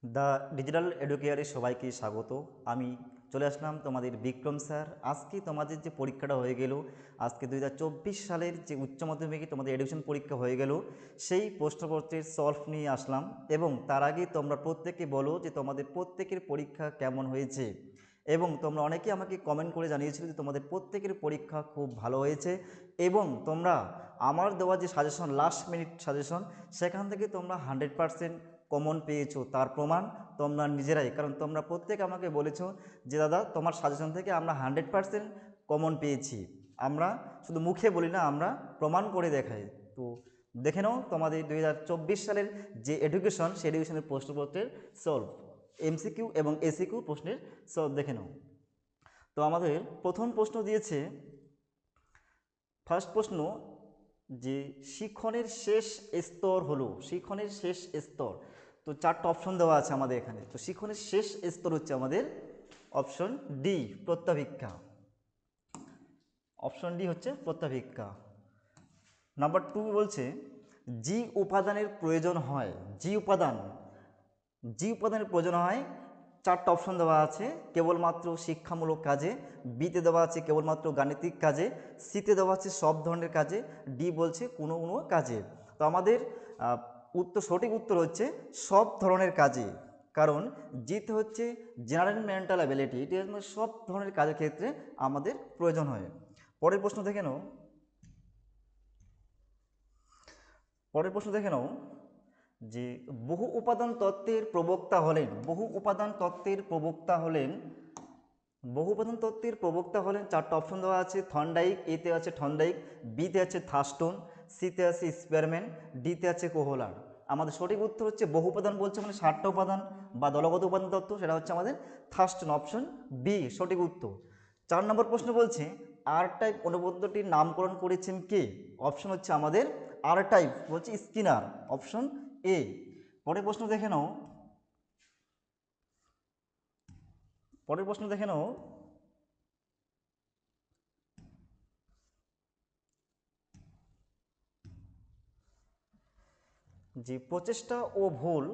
The digital এডুকেয়ারে সবাইকে স্বাগত। আমি চলে আসলাম তোমাদের বিক্রম স্যার। আজকে তোমাদের যে পরীক্ষাটা হয়ে গেল, আজকে 2024 সালের যে উচ্চ মাধ্যমিকে তোমাদের এডুকেশন পরীক্ষা হয়ে গেল, সেই প্রশ্নপত্রের সলভ নিয়ে আসলাম। এবং তার আগে তোমরা প্রত্যেকে বলো যে তোমাদের প্রত্যেকের পরীক্ষা কেমন হয়েছে। এবং তোমরা অনেকে আমাকে কমেন্ট করে জানিয়েছিলে যে তোমাদের প্রত্যেকের পরীক্ষা খুব ভালো হয়েছে। এবং তোমরা আমার দেওয়া যে সাজেশন, লাস্ট মিনিট সাজেশন, সেখান থেকে তোমরা 100% কমন পেয়েছো। তার প্রমাণ তোমরা নিজেরাই, কারণ তোমরা প্রত্যেকে আমাকে বলেছো যে দাদা তোমার সাজেশন থেকে আমরা 100% কমন পেয়েছি। আমরা শুধু মুখে বলি না, আমরা প্রমাণ করে দেখাই। তো দেখে নাও তোমাদের 2024 সালের যে এডুকেশন, সেই এডুকেশনের প্রশ্নপত্রের সলভ, এমসিকিউ এবং এসিকিউ প্রশ্নের সলভ দেখে নাও। তো আমাদের প্রথম প্রশ্ন দিয়েছে, ফার্স্ট প্রশ্ন, যে শিখনের শেষ স্তর হলো, শিখনের শেষ স্তর। তো চারটা অপশন দেওয়া আছে আমাদের এখানে। তো শিখনের শেষ স্তর হচ্ছে আমাদের অপশন ডি, প্রত্যাভিক্ষা। অপশন ডি হচ্ছে প্রত্যাভিক্ষা। নাম্বার 2 বলছে, জি উপাদানের প্রয়োজন হয়, জি উপাদান, জি উপাদানের প্রয়োজন হয়। চারটা অপশন দেওয়া আছে, কেবলমাত্র শিক্ষামূলক কাজে, বিতে দেওয়া আছে কেবলমাত্র গাণিতিক কাজে, সিতে দেওয়া আছে সব ধরনের কাজে, ডি বলছে কোনো কোনো কাজে। তো আমাদের সঠিক উত্তর হচ্ছে সব ধরনের কাজে। কারণ জিতে হচ্ছে জেনারেল মেন্টাল অ্যাবিলিটি, এটি সব ধরনের কাজের ক্ষেত্রে আমাদের প্রয়োজন হয়। পরের প্রশ্ন দেখে নাও, পরের প্রশ্ন দেখে নাও যে বহু উপাদান তত্ত্বের প্রবক্তা হলেন, বহু উপাদান তত্ত্বের প্রবক্তা হলেন, বহু উপাদান তত্ত্বের প্রবক্তা হলেন। চারটা অপশন দেওয়া আছে, থর্নডাইক, এতে আছে থর্নডাইক, বিতে আছে থার্স্টন, সিতে আছে স্পেয়ারম্যান, ডিতে আছে কোহলার। আমাদের সঠিক উত্তর হচ্ছে বহু উপাদান বলছে মানে 60টা উপাদান বা দলগত উপাদান তত্ত্ব, সেটা হচ্ছে আমাদের থার্স্টন, অপশন বি সঠিক উত্তর। 4 নম্বর প্রশ্ন বলছে, আর টাইপ অনুবদ্ধটির নামকরণ করেছেন কে? অপশন হচ্ছে আমাদের আর টাইপ বলছে স্কিনার, অপশন এ। পরের প্রশ্ন দেখে নাও, পরের প্রশ্ন দেখে নাও যে প্রচেষ্টা ও ভুল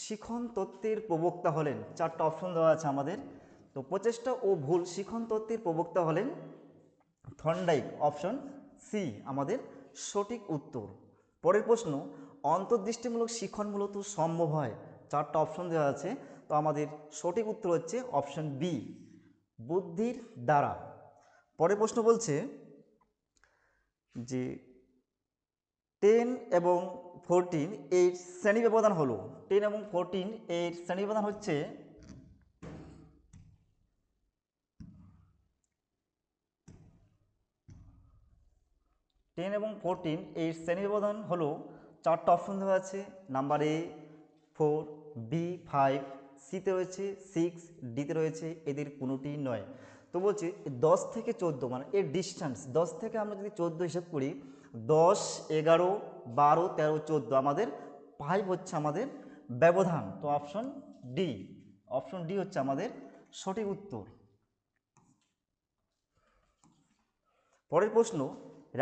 শিখন তত্ত্বের প্রবক্তা হলেন। চারটা অপশন দেওয়া আছে আমাদের। তো প্রচেষ্টা ও ভুল শিখন তত্ত্বের প্রবক্তা হলেন থর্নডাইক, অপশন সি আমাদের সঠিক উত্তর। পরের প্রশ্ন, অন্তর্দৃষ্টিমূলক শিখন মূলত সম্ভব হয়। চারটা অপশন দেওয়া আছে, তো আমাদের সঠিক উত্তর হচ্ছে অপশন বি, বুদ্ধির দ্বারা। পরের প্রশ্ন বলছে যে 10 এবং 14 এর শ্রেণী ব্যবধান হলো, 10 এবং 14 এর শ্রেণী ব্যবধান হচ্ছে 10 এবং 14 এর শ্রেণী ব্যবধান হলো, চারটা অপশন দেওয়া আছে। নাম্বার এ 4, বি 5, সিতে রয়েছে 6, ডিতে রয়েছে এদের কোনোটি নয়। তো বলছে 10 থেকে 14 মানে এর ডিস্টেন্স, 10 থেকে আমরা যদি 14 হিসাব করি, 10, 11, 12, 13, 14, আমাদের 5 হচ্ছে আমাদের ব্যবধান। তো অপশন ডি, অপশন ডি হচ্ছে আমাদের সঠিক উত্তর। পরের প্রশ্ন,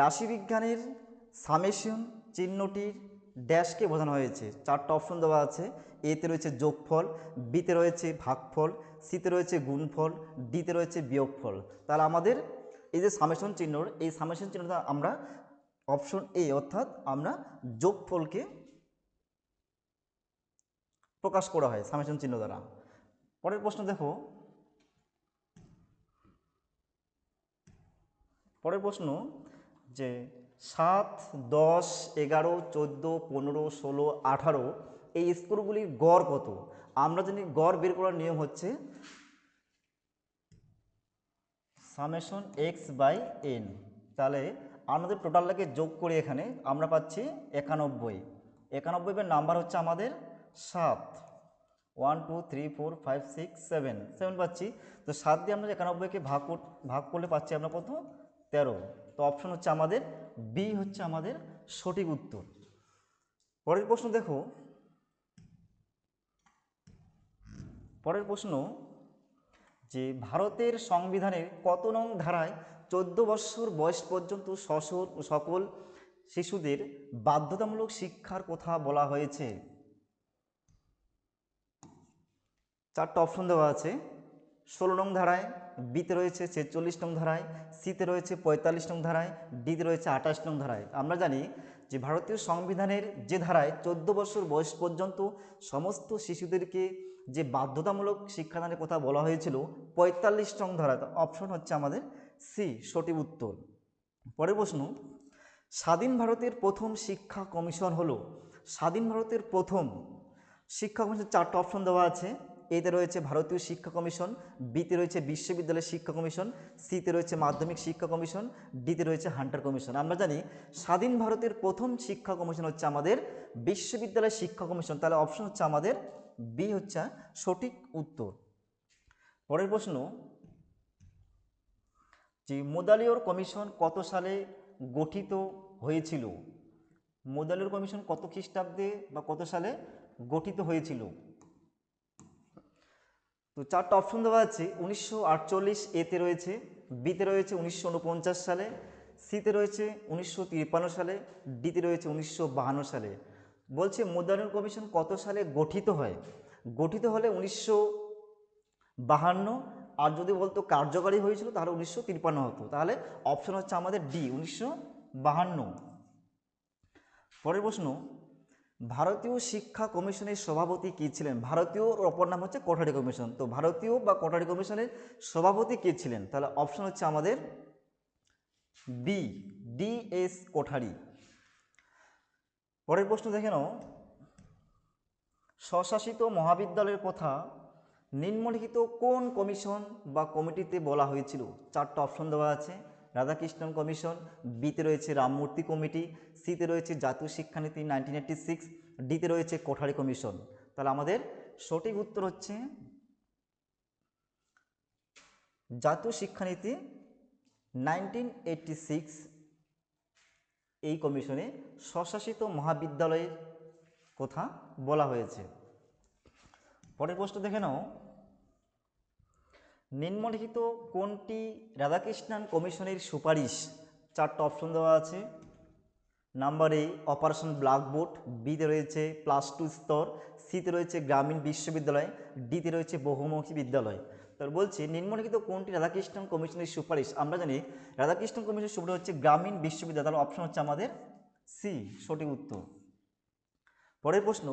রাশিবিজ্ঞানের সামেশন চিহ্নটির ড্যাশকে বোঝানো হয়েছে। চারটা অপশন দেওয়া আছে, এতে রয়েছে যোগফল, বিতে রয়েছে ভাগফল, সিতে রয়েছে গুণফল, ডিতে রয়েছে বিয়োগফল। তাহলে আমাদের এই যে সামেশন চিহ্ন, এই সামেশন চিহ্নটা আমরা অপশন এ অর্থাৎ আমরা যোগফলকে প্রকাশ করা হয় সামেশন চিহ্ন দ্বারা। পরের প্রশ্ন দেখো, পরের প্রশ্ন যে 7, 10, 11, 14, 15, 16, 18 এই স্কোরগুলির গড় কত? আমরা জানি গড় বের করার নিয়ম হচ্ছে সামেশন এক্স বাই এন। তাহলে আমাদের টোটালটাকে যোগ করে এখানে আমরা পাচ্ছি 91। 91 নাম্বার হচ্ছে আমাদের 7, 1 2 3 4 5 6 7, 7 পাচ্ছি। তো 7 দিয়ে আমরা 91কে ভাগ করলে পাচ্ছি আমরা কত? 13। তো অপশন হচ্ছে আমাদের বি হচ্ছে আমাদের সঠিক উত্তর। পরের প্রশ্ন দেখো, পরের প্রশ্ন যে ভারতের সংবিধানের কত নং ধারায় 14 বছর বয়স পর্যন্ত সকল শিশুদের বাধ্যতামূলক শিক্ষার কথা বলা হয়েছে? চারটা অপশন দেওয়া আছে। 16 নং ধারায়, বিতে রয়েছে 46 নং ধারায়, সিতে রয়েছে 45 নং ধারায়, ডিতে রয়েছে 28 নং ধারায়। আমরা জানি যে ভারতীয় সংবিধানের যে ধারায় 14 বছর বয়স পর্যন্ত সমস্ত শিশুদেরকে যে বাধ্যতামূলক শিক্ষাদানের কথা বলা হয়েছিল 45 নং ধারা, অপশন হচ্ছে আমাদের সি সঠিক উত্তর। পরের প্রশ্ন, স্বাধীন ভারতের প্রথম শিক্ষা কমিশন হলো, স্বাধীন ভারতের প্রথম শিক্ষা কমিশন চারটা অপশন দেওয়া আছে। এতে রয়েছে ভারতীয় শিক্ষা কমিশন, বিতে রয়েছে বিশ্ববিদ্যালয় শিক্ষা কমিশন, সিতে রয়েছে মাধ্যমিক শিক্ষা কমিশন, ডিতে রয়েছে হান্টার কমিশন। আমরা জানি স্বাধীন ভারতের প্রথম শিক্ষা কমিশন হচ্ছে আমাদের বিশ্ববিদ্যালয় শিক্ষা কমিশন, তাহলে অপশন হচ্ছে আমাদের বি হচ্ছে সঠিক উত্তর। পরের প্রশ্ন, যে মোদালিওর কমিশন কত সালে গঠিত হয়েছিল? মোদালিওর কমিশন কত খ্রিস্টাব্দে বা কত সালে গঠিত হয়েছিল? তো চারটা অপশন দেওয়া আছে। 1948 এতে রয়েছে, বিতে রয়েছে 1949 সালে, সিতে রয়েছে 1953 সালে, ডিতে রয়েছে 1952 সালে। বলছে মোদালিওর কমিশন কত সালে গঠিত হয়? গঠিত হলে 1952, আর যদি বলতো কার্যকারী হয়েছিল তাহলে 1953 হতো। তাহলে অপশন হচ্ছে আমাদের ডি 1952। পরের প্রশ্ন, ভারতীয় শিক্ষা কমিশনের সভাপতি কে ছিলেন? ভারতীয় অপর নাম হচ্ছে কোঠারি কমিশন, তো ভারতীয় বা কোঠারি কমিশনের সভাপতি কে ছিলেন? তাহলে অপশন হচ্ছে আমাদের বি ডি.এস. কোঠারি। পরের প্রশ্ন দেখে নাও, স্বশাসিত মহাবিদ্যালয়ের কথা নিম্নলিখিত কোন কমিশন বা কমিটিতে বলা হয়েছিল? চারটা অপশন দেওয়া আছে। রাধাকৃষ্ণন কমিশন, বিতে রয়েছে রামমূর্তি কমিটি, সিতে রয়েছে জাতীয় শিক্ষানীতি 1986, ডিতে রয়েছে কোঠারি কমিশন। তাহলে আমাদের সঠিক উত্তর হচ্ছে জাতীয় শিক্ষানীতি 1986। এই কমিশনে স্বশাসিত মহাবিদ্যালয়ের কথা বলা হয়েছে। পরের প্রশ্ন দেখে নাও, নিম্নলিখিত কোনটি রাধাকৃষ্ণন কমিশনের সুপারিশ? চারটা অপশন দেওয়া আছে। নাম্বার এ অপারেশন ব্ল্যাকবোর্ড, বিতে রয়েছে +2 স্তর, সিতে রয়েছে গ্রামীণ বিশ্ববিদ্যালয়, ডিতে রয়েছে বহুমুখী বিদ্যালয়। তার বলছে নিম্নলিখিত কোনটি রাধাকৃষ্ণন কমিশনের সুপারিশ? আমরা জানি রাধাকৃষ্ণন কমিশনের সুপারিশ হচ্ছে গ্রামীণ বিশ্ববিদ্যালয়, তাহলে অপশন হচ্ছে আমাদের সি সঠিক উত্তর। পরের প্রশ্ন,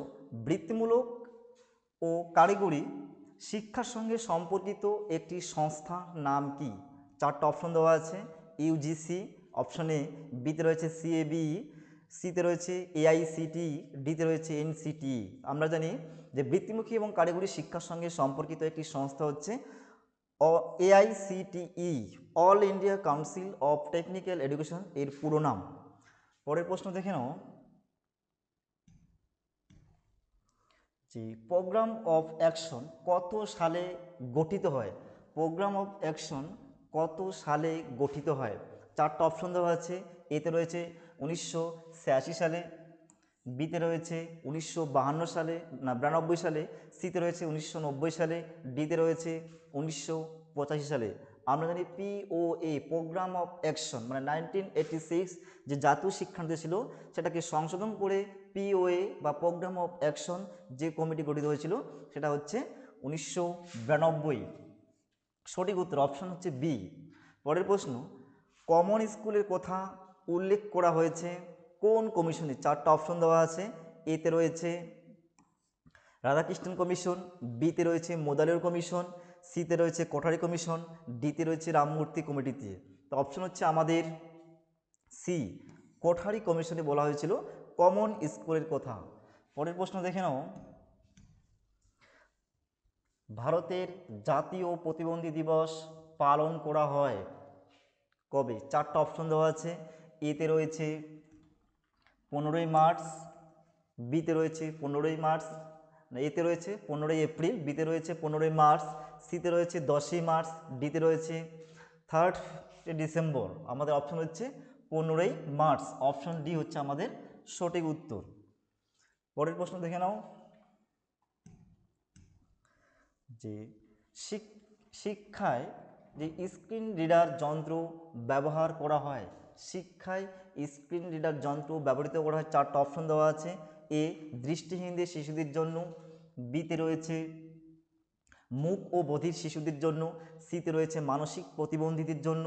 বৃত্তিমূলক ও কারিগরি শিক্ষার সঙ্গে সম্পর্কিত একটি সংস্থার নাম কি? চারটা অপশন দেওয়া আছে। ইউজিসি, অপশন এ, বিতে রয়েছে সিএবি, সিতে রয়েছে এআইসিটি, ডিতে রয়েছে এনসিটি। আমরা জানি যে বৃত্তিমুখী এবং কারিগরি শিক্ষার সঙ্গে সম্পর্কিত একটি সংস্থা হচ্ছে AICTE, all India council of technical education এর পুরো নাম। পরের প্রশ্ন দেখে নাও, যে প্রোগ্রাম অফ অ্যাকশন কত সালে গঠিত হয়? প্রোগ্রাম অফ অ্যাকশন কত সালে গঠিত হয়? চারটা অপশন দেওয়া আছে। এতে রয়েছে 1986 সালে, বিতে রয়েছে 1952 সালে না 92 সালে, সিতে রয়েছে 1990 সালে, ডিতে রয়েছে 1985 সালে। আমরা জানি পিওএ প্রোগ্রাম অফ অ্যাকশন মানে 1986 যে জাতীয় শিক্ষানীতি ছিল সেটাকে সংশোধন করে পিওএ বা প্রোগ্রাম অফ অ্যাকশন যে কমিটি গঠিত হয়েছিল সেটা হচ্ছে 1992। সঠিক উত্তর অপশন হচ্ছে বি। পরের প্রশ্ন, কমন স্কুলের কথা উল্লেখ করা হয়েছে কোন কমিশনে? চারটা অপশন দেওয়া আছে। এতে রয়েছে রাধাকৃষ্ণন কমিশন, বিতে রয়েছে মোদালিওর কমিশন, সিতে রয়েছে কোঠারি কমিশন, ডিতে রয়েছে রামমূর্তি কমিটিতে। তো অপশন হচ্ছে আমাদের সি কোঠারি কমিশনে বলা হয়েছিল কমন স্কুলের কথা। পরের প্রশ্ন দেখে নাও, ভারতের জাতীয় প্রতিবন্ধী দিবস পালন করা হয় কবে? চারটা অপশন দেওয়া আছে। এতে রয়েছে 15ই মার্চ, বিতে রয়েছে 15ই মার্চ, এতে রয়েছে 15ই এপ্রিল, বিতে রয়েছে 15ই মার্চ, সিতে রয়েছে 10ই মার্চ, ডিতে রয়েছে 3 ডিসেম্বর। আমাদের অপশন হচ্ছে 15ই মার্চ, অপশন ডি হচ্ছে আমাদের সঠিক উত্তর। পরের প্রশ্ন দেখে নাও, যে শিক্ষায় যে স্ক্রিন রিডার যন্ত্র ব্যবহার করা হয়, শিক্ষায় স্ক্রিন রিডার যন্ত্র ব্যবহৃত করা হয়। চারটা অপশন দেওয়া আছে। এ দৃষ্টিহীনদের শিশুদের জন্য, বিতে রয়েছে মূক ও বধির শিশুদের জন্য, সিতে রয়েছে মানসিক প্রতিবন্ধীদের জন্য,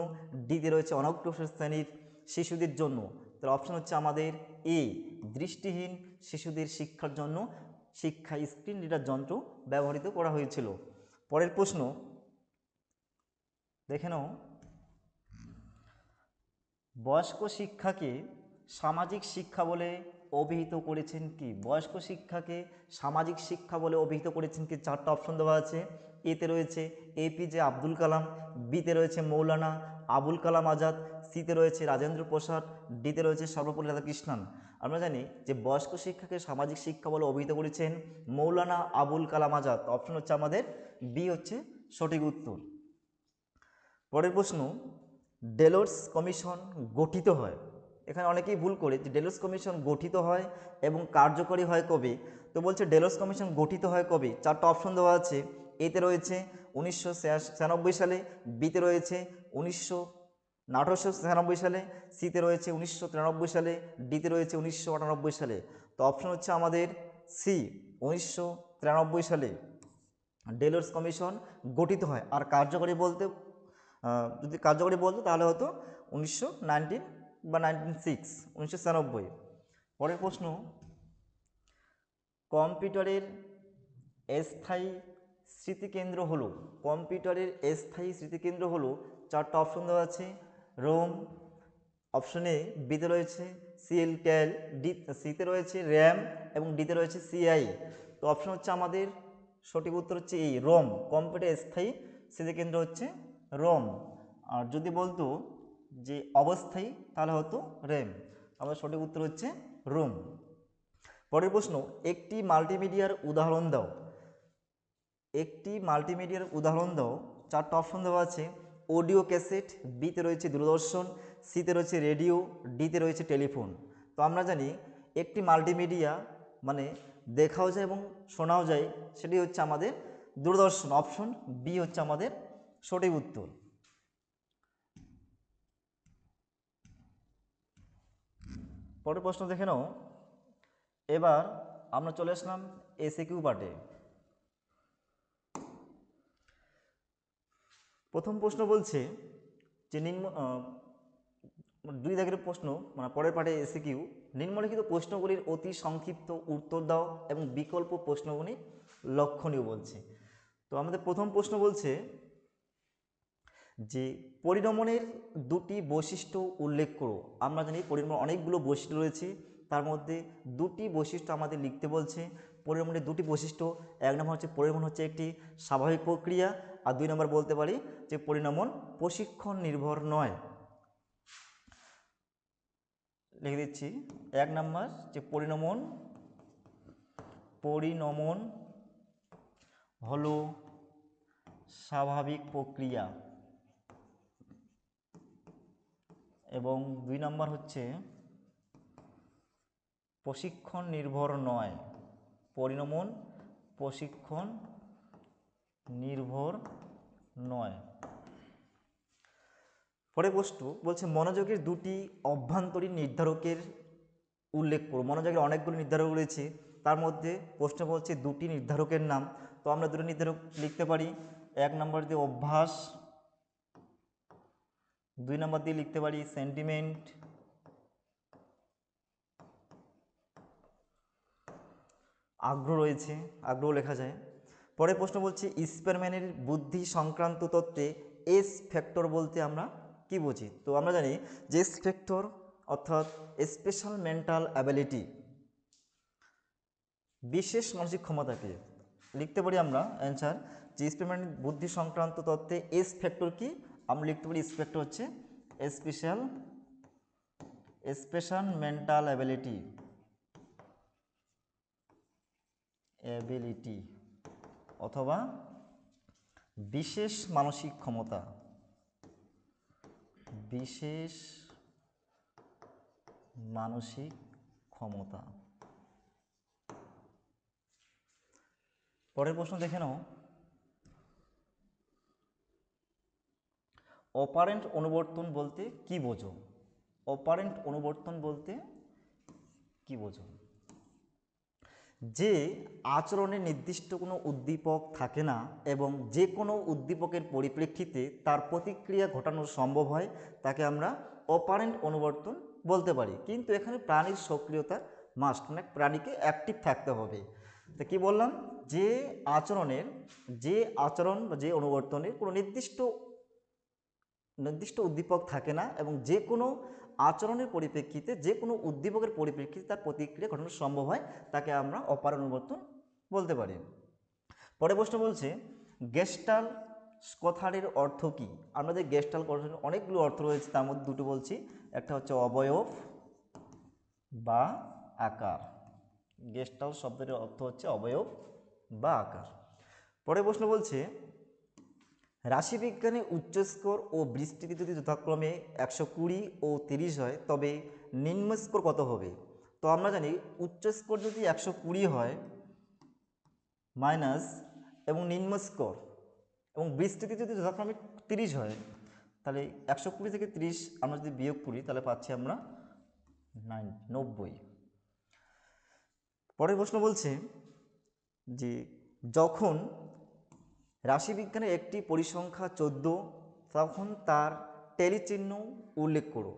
ডিতে রয়েছে অনগ্রসর শ্রেণীর শিশুদের জন্য। তার অপশন হচ্ছে আমাদের এ, দৃষ্টিহীন শিশুদের শিক্ষার জন্য শিক্ষা স্ক্রিন রিডার যন্ত্র ব্যবহৃত করা হয়েছিল। পরের প্রশ্ন দেখে নাও, বয়স্ক শিক্ষাকে সামাজিক শিক্ষা বলে অভিহিত করেছেন কি? বয়স্ক শিক্ষাকে সামাজিক শিক্ষা বলে অভিহিত করেছেন কি? চারটা অপশন দেওয়া আছে। এতে রয়েছে এপিজে আব্দুল কালাম, বিতে রয়েছে মৌলানা আবুল কালাম আজাদ, সিতে রয়েছে রাজেন্দ্র প্রসাদ, ডিতে রয়েছে সর্বপল্লী রাধাকৃষ্ণন। আমরা জানি যে বয়স্ক শিক্ষাকে সামাজিক শিক্ষা বলে অভিহিত করেছেন মৌলানা আবুল কালাম আজাদ। অপশন হচ্ছে আমাদের বি হচ্ছে সঠিক উত্তর। পরের প্রশ্ন, ডেলোর্স কমিশন গঠিত হয়, এখানে অনেকেই ভুল করে যে ডেলোর্স কমিশন গঠিত হয় এবং কার্যকরী হয় কবে। তো বলছে ডেলোর্স কমিশন গঠিত হয় কবে? চারটা অপশন দেওয়া আছে। এতে রয়েছে 1996 সালে, বিতে রয়েছে 1896 সালে, সিতে রয়েছে 1993 সালে, ডিতে রয়েছে 1998 সালে। তো অপশন হচ্ছে আমাদের সি, 1993 সালে ডেলোর্স কমিশন গঠিত হয়। আর কার্যকরী বলতে যদি কার্যকরী বলতো তাহলে হতো 1919 বা 1996। পরের প্রশ্ন, কম্পিউটারের স্থায়ী স্মৃতিকেন্দ্র হলো, কম্পিউটারের স্থায়ী স্মৃতিকেন্দ্র হলো, চারটা অপশন দেওয়া আছে। রোম, অপশন এ, বিতে রয়েছে সিএল ক্যাল, ডি সিতে রয়েছে র্যাম এবং ডিতে রয়েছে সিআই। তো অপশন হচ্ছে আমাদের সঠিক উত্তর হচ্ছে এই রোম। কম্পিউটার স্থায়ী স্মৃতিকেন্দ্র হচ্ছে রোম। আর যদি বলতো যে অবস্থায়ী তাহলে হতো র্যাম। আমাদের সঠিক উত্তর হচ্ছে রোম। পরের প্রশ্ন, একটি মাল্টিমিডিয়ার উদাহরণ দাও, একটি মাল্টিমিডিয়ার উদাহরণ দাও। চারটা অপশন দেওয়া আছে। অডিও ক্যাসেট, বিতে রয়েছে দূরদর্শন, সিতে রয়েছে রেডিও, ডিতে রয়েছে টেলিফোন। তো আমরা জানি একটি মাল্টিমিডিয়া মানে দেখাও যায় এবং শোনাও যায়, সেটি হচ্ছে আমাদের দূরদর্শন। অপশন বি হচ্ছে আমাদের সঠিক উত্তর। পরের প্রশ্ন দেখে নাও। এবার আমরা চলে আসলাম এসিকিউ পার্টে। প্রথম প্রশ্ন বলছে যে দুই দাগের প্রশ্ন, মানে পরের পাঠে এসিকিউ, নিম্নলিখিত প্রশ্নগুলির অতি সংক্ষিপ্ত উত্তর দাও এবং বিকল্প প্রশ্নগুলি লক্ষণীয় বলছে। তো আমাদের প্রথম প্রশ্ন বলছে যে পরিণমনের দুটি বৈশিষ্ট্য উল্লেখ করো। আমরা জানি পরিণমনের অনেকগুলো বৈশিষ্ট্য রয়েছে, তার মধ্যে দুটি বৈশিষ্ট্য আমাদের লিখতে বলছে। পরিণমনের দুটি বৈশিষ্ট্য, এক নম্বর হচ্ছে পরিণমন হচ্ছে একটি স্বাভাবিক প্রক্রিয়া, আর দুই নম্বর বলতে পারি যে পরিণমন প্রশিক্ষণ নির্ভর নয়। লিখে দিচ্ছি, এক নম্বর যে পরিণমন হলো স্বাভাবিক প্রক্রিয়া, এবং দুই নম্বর হচ্ছে প্রশিক্ষণ নির্ভর নয়। পরিণমন প্রশিক্ষণ নির্ভর নয়। পরে প্রশ্ন বলছে মনোযোগের দুটি অভ্যন্তরীণ নির্ধারকের উল্লেখ করো। মনোযোগের অনেকগুলো নির্ধারক রয়েছে, তার মধ্যে প্রশ্ন বলছে দুটি নির্ধারকের নাম। তো আমরা দুটো নির্ধারক লিখতে পারি। এক নম্বর দিয়ে অভ্যাস, দুই নম্বর দিয়ে লিখতে পারি সেন্টিমেন্ট, আগ্রহ রয়েছে, আগ্রহ লেখা যায়। পরের প্রশ্ন বলছে স্পিয়ারম্যানের বুদ্ধি সংক্রান্ত তত্ত্বে এস ফ্যাক্টর বলতে আমরা কি বুঝি? তো আমরা জানি যে এস ফ্যাক্টর অর্থাৎ স্পেশাল মেন্টাল অ্যাবিলিটি, বিশেষ মানসিক ক্ষমতাকে লিখতে পারি আমরা অ্যান্সার যে স্পিয়ারম্যানের বুদ্ধি সংক্রান্ত তত্ত্বে এস ফ্যাক্টর কি? আমরা লিখতে পারি এস ফ্যাক্টর হচ্ছে স্পেশাল মেন্টাল অ্যাবিলিটি অথবা বিশেষ মানসিক ক্ষমতা, বিশেষ মানসিক ক্ষমতা। পরের প্রশ্ন দেখে নাও। অপারেন্ট অনুবর্তন বলতে কি বোঝো? অপারেন্ট অনুবর্তন বলতে কি বোঝো? যে আচরণে নির্দিষ্ট কোনো উদ্দীপক থাকে না এবং যে কোনো উদ্দীপকের পরিপ্রেক্ষিতে তার প্রতিক্রিয়া ঘটানো সম্ভব হয় তাকে আমরা অপারেন্ট অনুবর্তন বলতে পারি। কিন্তু এখানে প্রাণীর সক্রিয়তা মাস্ট, মানে প্রাণীকে অ্যাক্টিভ থাকতে হবে। তো কী বললাম, যে আচরণ বা যে অনুবর্তনের কোনো নির্দিষ্ট উদ্দীপক থাকে না এবং যে কোনো আচরণের পরিপ্রেক্ষিতে যে কোনো উদ্দীপকের পরিপ্রেক্ষিতে তার প্রতিক্রিয়া ঘটানো সম্ভব হয় তাকে আমরা অপারেন্ট অনুবর্তন বলতে পারি। পরের প্রশ্ন বলছে গেস্টাল্ট কথাটির অর্থ কী? আমাদের গেস্টাল্ট কথাটির অনেকগুলো অর্থ রয়েছে, তার মধ্যে দুটো বলছি। একটা হচ্ছে অবয়ব বা আকার। গেস্টাল্ট শব্দটির অর্থ হচ্ছে অবয়ব বা আকার। পরের প্রশ্ন বলছে রাশিবিজ্ঞানে উচ্চ স্কোর ও বিস্তৃতি যদি যথাক্রমে 120 ও 30 হয় তবে নিম্ন স্কোর কত হবে? তো আমরা জানি উচ্চ স্কোর যদি 120 হয় মাইনাস এবং নিম্ন স্কোর এবং বিস্তৃতি যদি যথাক্রমে 30 হয়, তাহলে 120 থেকে 30 আমরা যদি বিয়োগ করি তাহলে পাচ্ছি আমরা 90। পরের প্রশ্ন বলছে যে যখন রাশিবিজ্ঞানের একটি পরিসংখ্যা 14 তখন তার টেলি চিহ্ন উল্লেখ করো।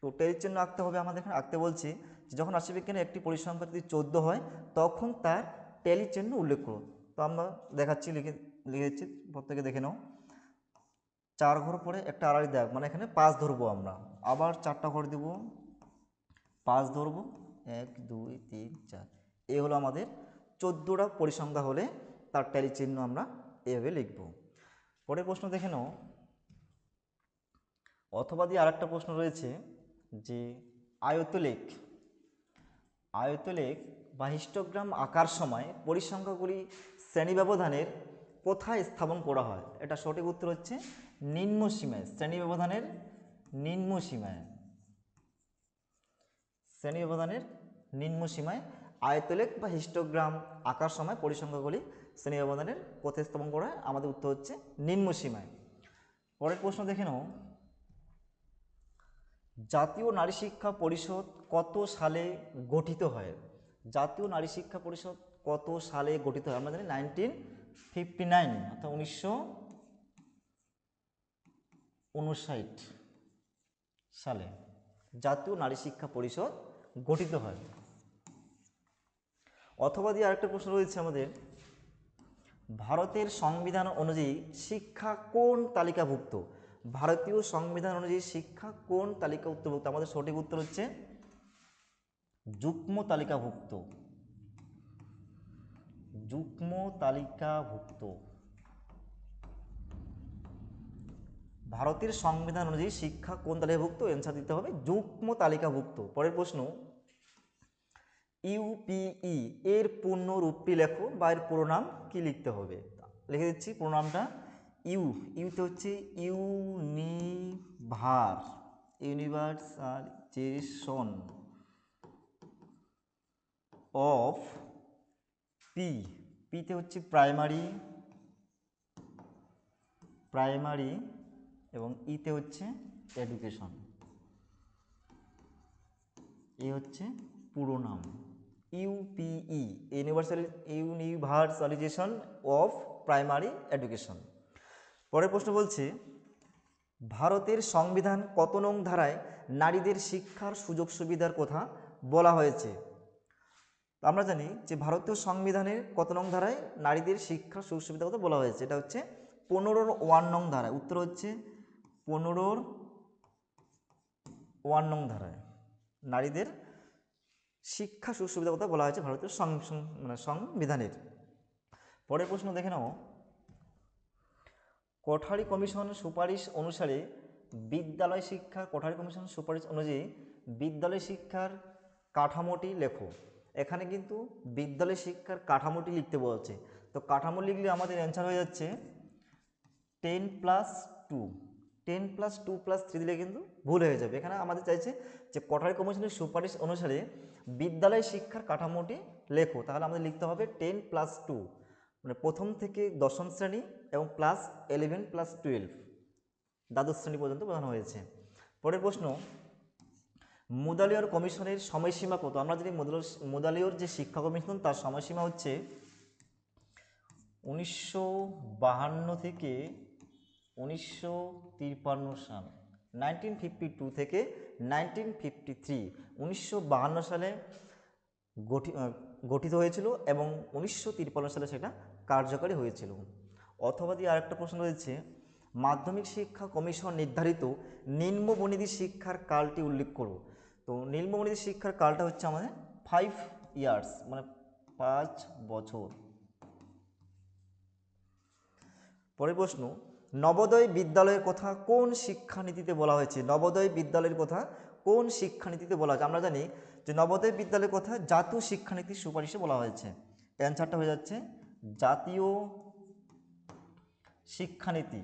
তো টেলি চিহ্ন আঁকতে হবে আমাদের, এখানে আঁকতে বলছি যে যখন রাশিবিজ্ঞানের একটি পরিসংখ্যা যদি 14 হয় তখন তার টেলি চিহ্ন উল্লেখ করো। তো আমরা দেখাচ্ছি, লিখেছি, প্রত্যেকে দেখে নাও। 4 ঘর পরে একটা আড়াই দাগ, মানে এখানে 5 ধরবো আমরা, আবার 4টা ঘর দেব, 5 ধরবো, 1 2 3 4। এই হলো আমাদের 14টা পরিসংখ্যা হলে তার ট্যালি চিহ্ন আমরা এভাবে লিখব। পরের প্রশ্ন দেখে নাও। অথবা দিয়ে আরেকটা প্রশ্ন রয়েছে যে আয়তলেখ বা হিস্টোগ্রাম আঁকার সময় পরিসংখ্যাগুলি শ্রেণী ব্যবধানের কোথায় স্থাপন করা হয়? এটা সঠিক উত্তর হচ্ছে নিম্ন সীমায়। শ্রেণী ব্যবধানের নিম্ন সীমায় আয়তলেখ বা হিস্টোগ্রাম আঁকার সময় পরিসংখ্যাগুলি শ্রেণী ব্যবধানের কোথায় স্থাপন করা হয়? আমাদের উত্তর হচ্ছে নিম্ন সীমায়। পরের প্রশ্ন দেখে নাও। জাতীয় নারী শিক্ষা পরিষদ কত সালে গঠিত হয়? জাতীয় নারী শিক্ষা পরিষদ কত সালে গঠিত হয়? আমরা জানি 1959 অর্থাৎ 1959 সালে জাতীয় নারী শিক্ষা পরিষদ গঠিত হয়। অথবা দিয়ে আরেকটা প্রশ্ন রয়েছে আমাদের, ভারতের সংবিধান অনুযায়ী শিক্ষা কোন তালিকাভুক্ত? ভারতীয় সংবিধান অনুযায়ী শিক্ষা কোন তালিকাভুক্ত? আমাদের সঠিক উত্তর হচ্ছে যুগ্ম তালিকাভুক্ত। ভারতের সংবিধান অনুযায়ী শিক্ষা কোন তালিকাভুক্ত? অ্যান্সার দিতে হবে যুগ্ম তালিকাভুক্ত। পরের প্রশ্ন, ইউপিই এর পূর্ণ রূপটি লেখো বা এর পুরো নাম কি লিখতে হবে? লিখে দিচ্ছি পুরো নামটা। ইউতে হচ্ছে ইউনিভার্সালাইজেশন অফ পিতে হচ্ছে প্রাইমারি এবং ইতে হচ্ছে এডুকেশন। এ হচ্ছে পুরো নাম ইউপিই, ইউনিভার্সালাইজেশন অফ প্রাইমারি এডুকেশন। পরের প্রশ্ন বলছে ভারতের সংবিধান কত নং ধারায় নারীদের শিক্ষার সুযোগ সুবিধার কথা বলা হয়েছে? আমরা জানি যে ভারতীয় সংবিধানের কত নং ধারায় নারীদের শিক্ষার সুযোগ সুবিধার কথা বলা হয়েছে? এটা হচ্ছে 15(1) নং ধারায়। উত্তর হচ্ছে 15(1) নং ধারায় নারীদের শিক্ষা সুযোগ সুবিধার কথা বলা হয়েছে ভারতীয় সংবিধানের। পরের প্রশ্ন দেখে নাও। কোঠারি কমিশনের সুপারিশ অনুসারে বিদ্যালয় শিক্ষার কাঠামোটি লেখো। এখানে কিন্তু বিদ্যালয় শিক্ষার কাঠামোটি লিখতে বলছে। তো কাঠামো লিখলে আমাদের অ্যান্সার হয়ে যাচ্ছে 10+2 10+2+3 দিলে কিন্তু ভুল হয়ে যাবে। এখানে আমাদের চাইছে যে কোঠারি কমিশনের সুপারিশ অনুসারে বিদ্যালয় শিক্ষার কাঠামোটি লেখো, তাহলে আমাদের লিখতে হবে 10+2, মানে প্রথম থেকে দশম শ্রেণী এবং +11+12 দ্বাদশ শ্রেণী পর্যন্ত বোঝানো হয়েছে। পরের প্রশ্ন, মুদালিয়র কমিশনের সময়সীমা কত? আমরা জানি মুদালিয়র যে শিক্ষা কমিশন তার সময়সীমা হচ্ছে 1952 থেকে 1953 সাল, 1952 থেকে 1953, 1952 সালে গঠিত হয়েছিল এবং 1953 সালে সেটা কার্যকরী হয়েছিল। অথবা দিয়ে আরেকটা প্রশ্ন রয়েছে, মাধ্যমিক শিক্ষা কমিশন নির্ধারিত নিম্নবর্ণিত শিক্ষার কালটি উল্লেখ করো। তো নিম্নবর্ণিত শিক্ষার কালটা হচ্ছে আমাদের 5 ইয়ার্স, মানে 5 বছর। পরের প্রশ্ন, নবোদয় বিদ্যালয়ের কথা কোন শিক্ষানীতিতে বলা হয়েছে? নবোদয় বিদ্যালয়ের কথা কোন শিক্ষানীতিতে বলা হয়েছে? আমরা জানি যে নবোদয় বিদ্যালয়ের কথা জাতীয় শিক্ষানীতির সুপারিশে বলা হয়েছে। অ্যান্সারটা হয়ে যাচ্ছে জাতীয় শিক্ষানীতি।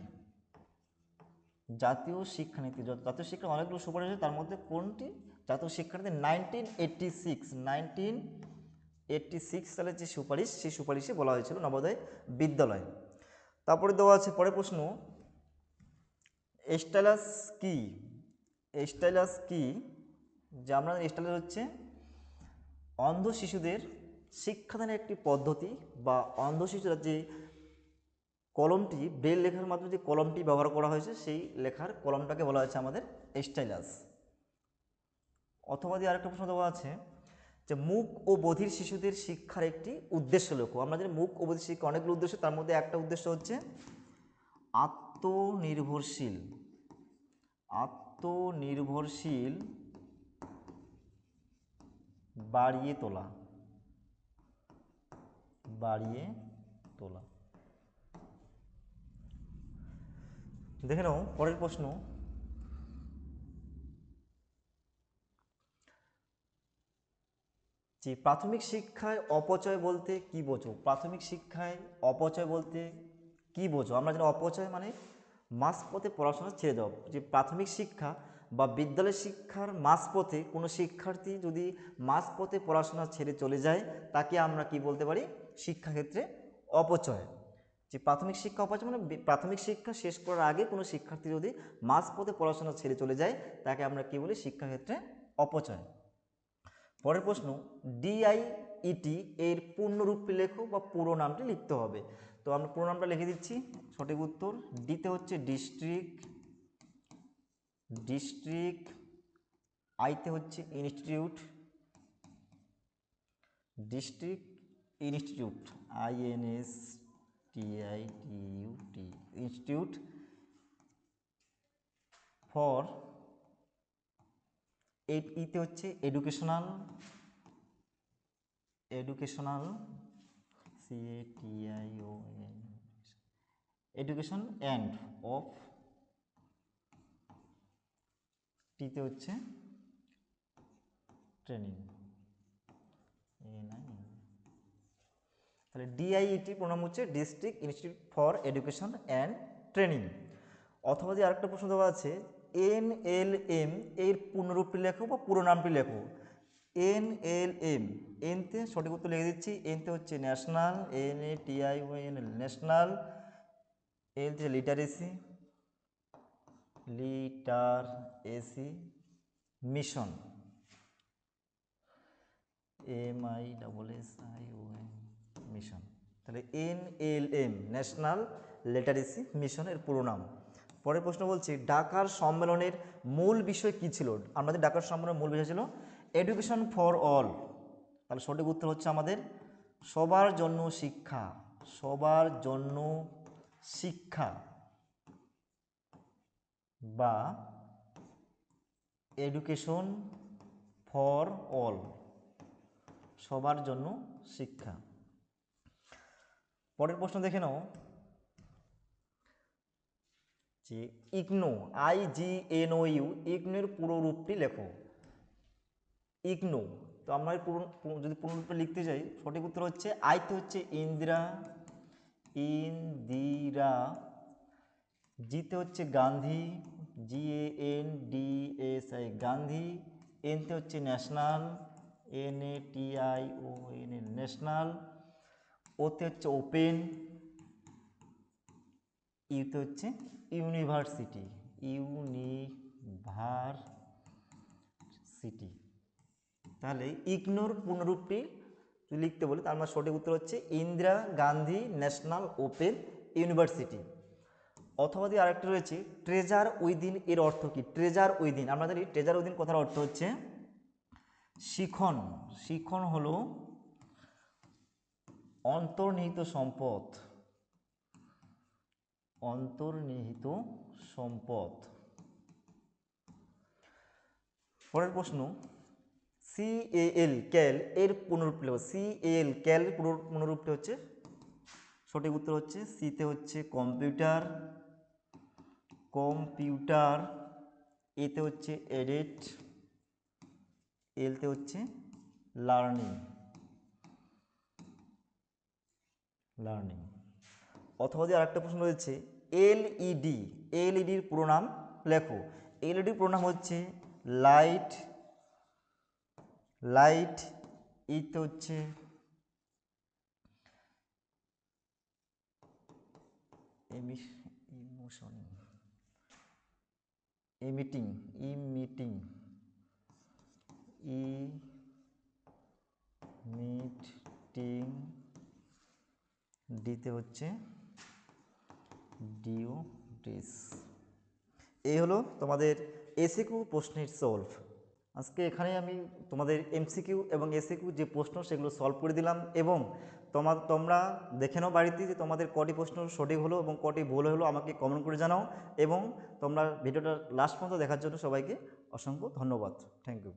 জাতীয় শিক্ষানীতি, জাতীয় শিক্ষা অনেকগুলো সুপারিশ আছে, তার মধ্যে কোনটি? জাতীয় শিক্ষানীতি 1986 সালের যে সুপারিশ, সেই সুপারিশে বলা হয়েছিল নবোদয় বিদ্যালয়। তারপরে দেওয়া আছে পরের প্রশ্ন, স্টাইলাস কি? স্টাইলাস কি? যে আমরা স্টাইলাস হচ্ছে অন্ধ শিশুদের শিক্ষাদানের একটি পদ্ধতি, বা অন্ধ শিশুরা যে কলমটি, ব্রেল লেখার মাধ্যমে যে কলমটি ব্যবহার করা হয়েছে, সেই লেখার কলমটাকে বলা হয়েছে আমাদের স্টাইলাস। অথবা দিয়ে আরেকটা প্রশ্ন দেওয়া আছে যে মুক ও বধির শিশুদের শিক্ষার একটি উদ্দেশ্য লেখো। আমরা জানি মুক ও বধির শিক্ষা অনেকগুলো উদ্দেশ্য, তার মধ্যে একটা উদ্দেশ্য হচ্ছে আত্মনির্ভরশীল বাড়িয়ে তোলা। দেখে নাও পরের প্রশ্ন, যে প্রাথমিক শিক্ষায় অপচয় বলতে কি বোঝো? প্রাথমিক শিক্ষায় অপচয় বলতে কি বোঝো? আমরা জানি অপচয় মানে মাঝপথে পড়াশোনা ছেড়ে দেওয়া। যে প্রাথমিক শিক্ষা বা বিদ্যালয় শিক্ষার মাঝপথে কোনো শিক্ষার্থী যদি মাঝপথে পড়াশোনা ছেড়ে চলে যায়, তাকে আমরা কি বলতে পারি? শিক্ষাক্ষেত্রে অপচয়। যে প্রাথমিক শিক্ষা অপচয় মানে প্রাথমিক শিক্ষা শেষ করার আগে কোনো শিক্ষার্থী যদি মাঝপথে পড়াশোনা ছেড়ে চলে যায়, তাকে আমরা কি বলি? শিক্ষাক্ষেত্রে অপচয়। পরের প্রশ্ন, ডিআইইটি এর পূর্ণরূপটি লেখো বা পুরো নামটি লিখতে হবে। তো আমরা পুরো নামটা লিখে দিচ্ছি। সঠিক উত্তর ডিতে হচ্ছে ডিস্ট্রিক্ট, আইতে হচ্ছে ইনস্টিটিউট, INSTITUT, ইনস্টিটিউট ফর, ইতে হচ্ছে এডুকেশনাল, এডুকেশন অ্যান্ড অফ, টিতে হচ্ছে ট্রেনিং, তাহলে ডিআইইটি প্রণাম হচ্ছে district institute for education and training. অথবা যে আরেকটা প্রশ্ন দেওয়া আছে, NLM এর পূর্ণরূপটি লেখো বা পুরো নামটি লেখো। NLM, এনতে সঠিক উত্তর লিখে দিচ্ছি। এনতে হচ্ছে ন্যাশনাল, NATIONAL, ন্যাশনাল, এলতে লিটারেসি মিশন, MISSION মিশন। তাহলে NLM ন্যাশনাল লিটারেসি মিশন এর পুরো নাম। পরের প্রশ্ন বলছি, ঢাকার সম্মেলনের মূল বিষয় কি ছিল? আমাদের ঢাকার সম্মেলনের মূল বিষয় ছিল এডুকেশন ফর অল। তাহলে সঠিক উত্তর হচ্ছে আমাদের সবার জন্য শিক্ষা, বা এডুকেশন ফর অল, সবার জন্য শিক্ষা। পরের প্রশ্ন দেখে নাও, যে ইগনো, IGNOU, ইগনোর পুরো রূপটি লেখো। ইগনো, তো আমরা যদি পুরো রূপটা লিখতে যাই, সঠিক উত্তর হচ্ছে আইতে হচ্ছে ইন্দিরা, জিতে হচ্ছে গান্ধী, GANDSI গান্ধী, এনতে হচ্ছে ন্যাশনাল, NATION ন্যাশনাল, ওতে হচ্ছে ওপেন, ইউতে হচ্ছে ইউনিভার্সিটি, সিটি। তাহলে ইগনোর পূর্ণরূপটি যদি লিখতে বলি তার মানে সঠিক উত্তর হচ্ছে Indira Gandhi national open university. অথবা দিয়ে আরেকটা রয়েছে ট্রেজার উইদিন, এর অর্থ কি? ট্রেজার উইদিন, আমরা জানি ট্রেজার উইদিন কথার অর্থ হচ্ছে শিখন। শিখন হলো অন্তর্নিহিত সম্পদ, অন্তর্নিহিত সম্পদ। পরের প্রশ্ন, CAL ক্যাল এর পুনরূপটি হলো, CAL ক্যাল পুনরূপটি হচ্ছে, সঠিক উত্তর হচ্ছে সিতে হচ্ছে কম্পিউটার, কম্পিউটার, এতে হচ্ছে এডিট, এলতে হচ্ছে লার্নিং, লার্নিং। অথবা যে আরেকটা প্রশ্ন রয়েছে এলইডি, এলইডির পুরো নাম লেখো। এলইডির পুরো নাম হচ্ছে লাইট, লাইট, ইতে হচ্ছে ইমোশন, ইমিটিং, ইমিটিং, ইমিটিং, ডিতে হচ্ছে ডিউটিস। এই হলো তোমাদের এসিকিউ প্রশ্নের সলভ। আজকে এখানে আমি তোমাদের এমসিকিউ এবং এসিকিউ যে প্রশ্ন সেগুলো সলভ করে দিলাম, এবং তোমরা দেখে নাও বাড়িতে যে তোমাদের কটি প্রশ্ন সঠিক হলো এবং কটি ভুল হলো, আমাকে কমেন্ট করে জানাও। এবং তোমরা ভিডিওটা লাস্ট পর্যন্ত দেখার জন্য সবাইকে অসংখ্য ধন্যবাদ। Thank you.